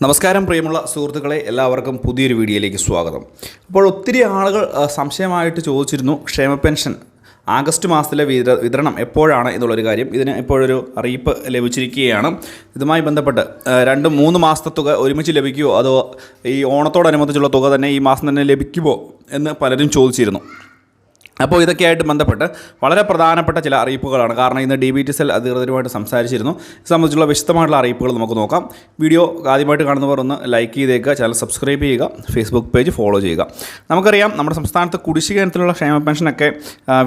നമസ്കാരം പ്രിയമുള്ള സുഹൃത്തുക്കളെ, എല്ലാവർക്കും പുതിയൊരു വീഡിയോയിലേക്ക് സ്വാഗതം. അപ്പോൾ ഒത്തിരി ആളുകൾ സംശയമായിട്ട് ചോദിച്ചിരുന്നു, ക്ഷേമ പെൻഷൻ ആഗസ്റ്റ് മാസത്തിലെ വിതരണം എപ്പോഴാണ് എന്നുള്ളൊരു കാര്യം. ഇതിന് ഇപ്പോഴൊരു അറിയിപ്പ് ലഭിച്ചിരിക്കുകയാണ്. ഇതുമായി ബന്ധപ്പെട്ട് 2-3 മാസത്തെ തുക ഒരുമിച്ച് ലഭിക്കുമോ, അതോ ഈ ഓണത്തോടനുബന്ധിച്ചുള്ള തുക തന്നെ ഈ മാസം തന്നെ ലഭിക്കുമോ എന്ന് പലരും ചോദിച്ചിരുന്നു. അപ്പോൾ ഇതൊക്കെയായിട്ട് ബന്ധപ്പെട്ട് വളരെ പ്രധാനപ്പെട്ട ചില അറിയിപ്പുകളാണ്. കാരണം ഇന്ന് DBTCL അധികൃതരുമായിട്ട് സംസാരിച്ചിരുന്നു. ഇത് സംബന്ധിച്ചുള്ള വിശദമായിട്ടുള്ള അറിയിപ്പുകൾ നമുക്ക് നോക്കാം. വീഡിയോ ആദ്യമായിട്ട് കാണുന്നവർ ഒന്ന് ലൈക്ക് ചെയ്തേക്കുക, ചാനൽ സബ്സ്ക്രൈബ് ചെയ്യുക, ഫേസ്ബുക്ക് പേജ് ഫോളോ ചെയ്യുക. നമുക്കറിയാം, നമ്മുടെ സംസ്ഥാനത്ത് കുടിശ്ശിക ഇനത്തിലുള്ള ക്ഷേമ പെൻഷനൊക്കെ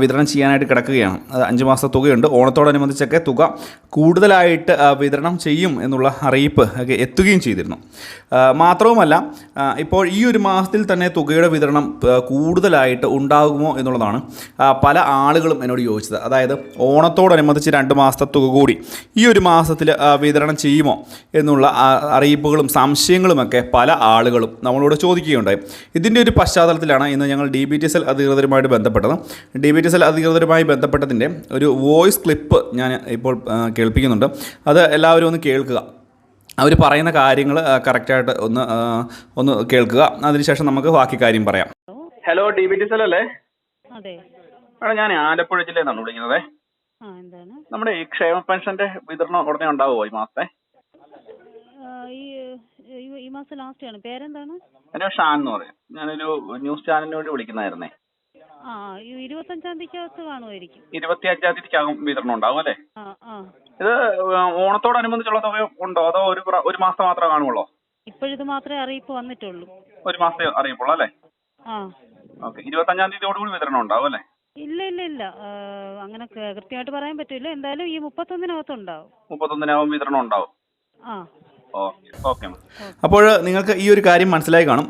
വിതരണം ചെയ്യാനായിട്ട് കിടക്കുകയാണ്. അത് 5 മാസത്തെ തുകയുണ്ട്. ഓണത്തോടനുബന്ധിച്ചൊക്കെ തുക കൂടുതലായിട്ട് വിതരണം ചെയ്യും എന്നുള്ള അറിയിപ്പ് ഒക്കെ എത്തുകയും ചെയ്തിരുന്നു. മാത്രവുമല്ല, ഇപ്പോൾ ഈ ഒരു മാസത്തിൽ തന്നെ തുകയുടെ വിതരണം കൂടുതലായിട്ട് ഉണ്ടാകുമോ എന്നുള്ളതാണ് പല ആളുകളും എന്നോട് ചോദിച്ചത്. അതായത് ഓണത്തോടനുബന്ധിച്ച് 2 മാസത്തെ തുക കൂടി ഈ ഒരു മാസത്തിൽ വിതരണം ചെയ്യുമോ എന്നുള്ള അറിയിപ്പുകളും സംശയങ്ങളുമൊക്കെ പല ആളുകളും നമ്മളോട് ചോദിക്കുകയുണ്ടായി. ഇതിൻ്റെ ഒരു പശ്ചാത്തലത്തിലാണ് ഇന്ന് ഞങ്ങൾ DBTCL അധികൃതരുമായിട്ട് ബന്ധപ്പെട്ടത്. DBTCL അധികൃതരുമായി ബന്ധപ്പെട്ടതിൻ്റെ ഒരു വോയിസ് ക്ലിപ്പ് ഞാൻ ഇപ്പോൾ കേൾപ്പിക്കുന്നുണ്ട്. അത് എല്ലാവരും ഒന്ന് കേൾക്കുക. അവർ പറയുന്ന കാര്യങ്ങൾ കറക്റ്റായിട്ട് ഒന്ന് കേൾക്കുക. അതിനുശേഷം നമുക്ക് ബാക്കി കാര്യം പറയാം. ഹലോ, DBTCL അല്ലേ? അതെ. ഞാൻ ആലപ്പുഴ ജില്ലയിൽ നിന്നാണ് വിളിക്കുന്നത്. എന്താണ്? നമ്മുടെ ഈ ക്ഷേമ പെൻഷന്റെ വിതരണം ഉടനെ ഉണ്ടാവുമോ ഈ മാസത്തെ? ഈ മാസം ലാസ്റ്റ് ആണ്. പേരെന്താണ്? എൻ്റെ ഷാൻ എന്ന് പറയും. ഞാനൊരു ന്യൂസ് ചാനലിന് വേണ്ടി വിളിക്കുന്നതായിരുന്നേ. 25-ാം തീയതിക്കകത്ത് കാണുമായിരിക്കും. 25-ാം തീയതിക്കകം വിതരണം ഉണ്ടാവും അല്ലേ? ഇത് ഓണത്തോടനുബന്ധിച്ചുള്ള തുക ഉണ്ടോ, അതോ ഒരു മാസം മാത്രമേ കാണുള്ളൂ? ഇപ്പോഴിത് മാത്രമേ അറിയിപ്പ് വന്നിട്ടുള്ളൂ. ഒരു മാസത്തെ അറിയിപ്പുള്ളൂ അല്ലേ? ഓക്കെ. 25-ാം തീയതിയോടുകൂടി വിതരണം ഉണ്ടാവും അല്ലേ? ഇല്ല, അങ്ങനെ കൃത്യമായിട്ട് പറയാൻ പറ്റില്ല. എന്തായാലും ഈ 31-നകത്ത് ഉണ്ടാവും. 31-നാവും വിതരണം ഉണ്ടാവും. ഓക്കെ. അപ്പോൾ നിങ്ങൾക്ക് ഈ ഒരു കാര്യം മനസ്സിലായി കാണും.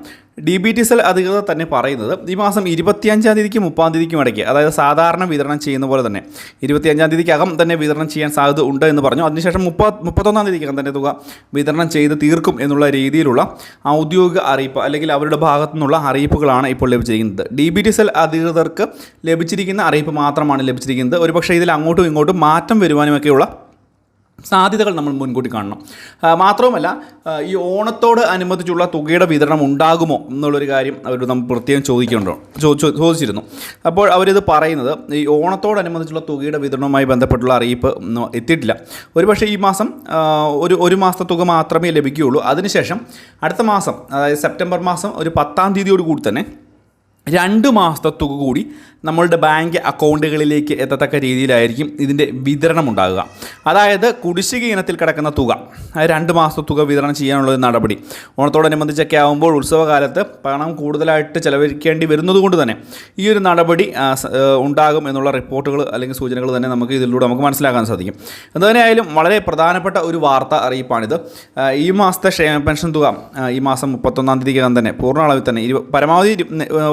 DBTCL അധികൃതർ തന്നെ പറയുന്നത് ഈ മാസം 25-ാം തീയതിക്കും 30-ാം തീയതിക്കും ഇടയ്ക്ക്, അതായത് സാധാരണ വിതരണം ചെയ്യുന്ന പോലെ തന്നെ 25-ാം തീയതിക്കകം തന്നെ വിതരണം ചെയ്യാൻ സാധ്യത ഉണ്ട് എന്ന് പറഞ്ഞു. അതിനുശേഷം 31-ാം തീയതിക്കകം തന്നെ തുക വിതരണം ചെയ്ത് തീർക്കും എന്നുള്ള രീതിയിലുള്ള ഔദ്യോഗിക അറിയിപ്പ് അല്ലെങ്കിൽ അവരുടെ ഭാഗത്തു നിന്നുള്ള അറിയിപ്പുകളാണ് ഇപ്പോൾ ലഭിച്ചിരിക്കുന്നത്. DBTCL അധികൃതർക്ക് ലഭിച്ചിരിക്കുന്ന അറിയിപ്പ് മാത്രമാണ് ലഭിച്ചിരിക്കുന്നത്. ഒരുപക്ഷേ ഇതിൽ അങ്ങോട്ടും ഇങ്ങോട്ടും മാറ്റം വരുവാനുമൊക്കെയുള്ള സാധ്യതകൾ നമ്മൾ മുൻകൂട്ടി കാണണം. മാത്രവുമല്ല, ഈ ഓണത്തോട് അനുബന്ധിച്ചുള്ള തുകയുടെ വിതരണം ഉണ്ടാകുമോ എന്നുള്ളൊരു കാര്യം അവർ നമ്മൾ പ്രത്യേകം ചോദിച്ചിരുന്നു. അപ്പോൾ അവരിത് പറയുന്നത്, ഈ ഓണത്തോടനുബന്ധിച്ചുള്ള തുകയുടെ വിതരണവുമായി ബന്ധപ്പെട്ടുള്ള അറിയിപ്പ് എത്തിയിട്ടില്ല. ഒരുപക്ഷെ ഈ മാസം ഒരു മാസത്തെ തുക മാത്രമേ ലഭിക്കുകയുള്ളൂ. അതിനുശേഷം അടുത്ത മാസം, അതായത് സെപ്റ്റംബർ മാസം ഒരു 10-ാം തീയതിയോട് കൂടി തന്നെ 2 മാസത്തെ തുക കൂടി നമ്മളുടെ ബാങ്ക് അക്കൗണ്ടുകളിലേക്ക് എത്തത്തക്ക രീതിയിലായിരിക്കും ഇതിൻ്റെ വിതരണം ഉണ്ടാകുക. അതായത് കുടിശ്ശിക ഇനത്തിൽ കിടക്കുന്ന തുക, 2 മാസത്തെ തുക വിതരണം ചെയ്യാനുള്ള നടപടി ഓണത്തോടനുബന്ധിച്ചൊക്കെ ആകുമ്പോൾ ഉത്സവകാലത്ത് പണം കൂടുതലായിട്ട് ചെലവഴിക്കേണ്ടി വരുന്നതുകൊണ്ട് തന്നെ ഈ ഒരു നടപടി ഉണ്ടാകും എന്നുള്ള റിപ്പോർട്ടുകൾ അല്ലെങ്കിൽ സൂചനകൾ തന്നെ ഇതിലൂടെ നമുക്ക് മനസ്സിലാക്കാൻ സാധിക്കും. എന്തുതന്നെയായാലും വളരെ പ്രധാനപ്പെട്ട ഒരു വാർത്ത അറിയിപ്പാണിത്. ഈ മാസത്തെ ക്ഷേമ പെൻഷൻ തുക ഈ മാസം 31-ാം തീയതിക്കകം തന്നെ പൂർണ്ണ അളവിൽ തന്നെ പരമാവധി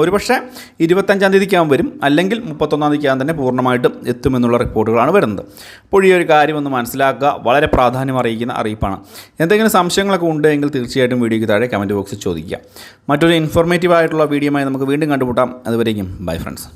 ഒരുപക്ഷെ 25-ാം തീയതിക്കകം വരും, അല്ലെങ്കിൽ 31-ാം തീയതിക്കകം തന്നെ പൂർണ്ണമായിട്ടും എത്തുമെന്നുള്ള റിപ്പോർട്ടുകളാണ് വരുന്നത്. അപ്പോൾ ഈ ഒരു കാര്യം ഒന്ന് മനസ്സിലാക്കുക. വളരെ പ്രാധാന്യം അറിയിക്കുന്ന അറിയിപ്പാണ്. എന്തെങ്കിലും സംശയങ്ങളൊക്കെ ഉണ്ടെങ്കിൽ തീർച്ചയായിട്ടും വീഡിയോയ്ക്ക് താഴെ കമൻറ്റ് ബോക്സിൽ ചോദിക്കുക. മറ്റൊരു ഇൻഫോർമേറ്റീവ് ആയിട്ടുള്ള വീഡിയോയുമായി നമുക്ക് വീണ്ടും കണ്ടുമുട്ടാം. അതുവരേക്കും ബൈ ഫ്രണ്ട്സ്.